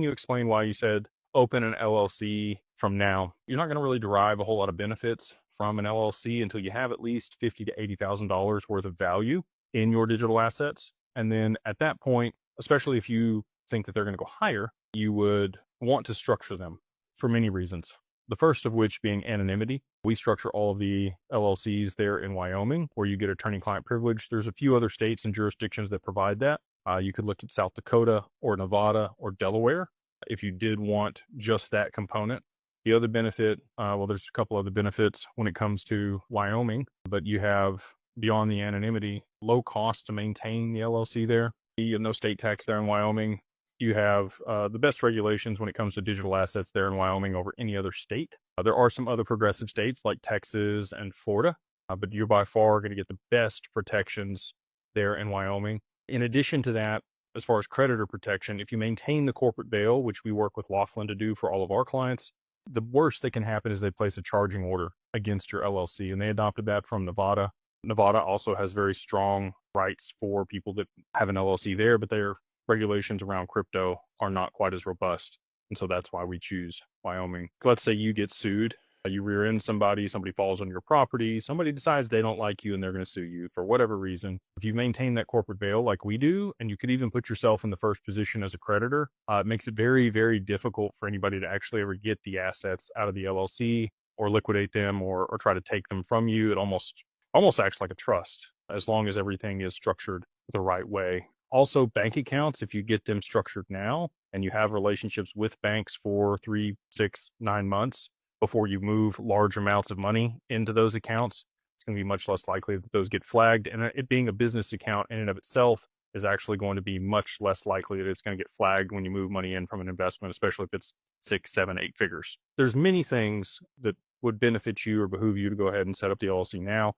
you explain why you said open an LLC from now. You're not going to really derive a whole lot of benefits from an LLC until you have at least $50,000 to $80,000 worth of value in your digital assets. And then at that point, especially if you think that they're going to go higher, you would want to structure them for many reasons. The first of which being anonymity. We structure all of the LLCs there in Wyoming, where you get attorney-client privilege. There's a few other states and jurisdictions that provide that. You could look at South Dakota or Nevada or Delaware if you did want just that component. The other benefit, well, there's a couple other benefits when it comes to Wyoming, but you have, beyond the anonymity, low cost to maintain the LLC there. You have no state tax there in Wyoming. You have the best regulations when it comes to digital assets there in Wyoming over any other state. There are some other progressive states like Texas and Florida, but you're by far going to get the best protections there in Wyoming. In addition to that, as far as creditor protection, if you maintain the corporate veil, which we work with Laughlin to do for all of our clients, the worst that can happen is they place a charging order against your LLC, and they adopted that from Nevada. Nevada also has very strong rights for people that have an LLC there, but their regulations around crypto are not quite as robust. And so that's why we choose Wyoming. Let's say you get sued, you rear end somebody falls on your property, somebody decides they don't like you and they're going to sue you for whatever reason. If you maintain that corporate veil like we do, and you could even put yourself in the first position as a creditor, it makes it very, very difficult for anybody to actually ever get the assets out of the LLC or liquidate them or try to take them from you. It almost acts like a trust as long as everything is structured the right way. Also, bank accounts, if you get them structured now and you have relationships with banks for 3, 6, 9 months before you move large amounts of money into those accounts, it's going to be much less likely that those get flagged. And it being a business account in and of itself is actually going to be much less likely that it's going to get flagged when you move money in from an investment, especially if it's 6, 7, 8 figures. There's many things that would benefit you or behoove you to go ahead and set up the LLC now.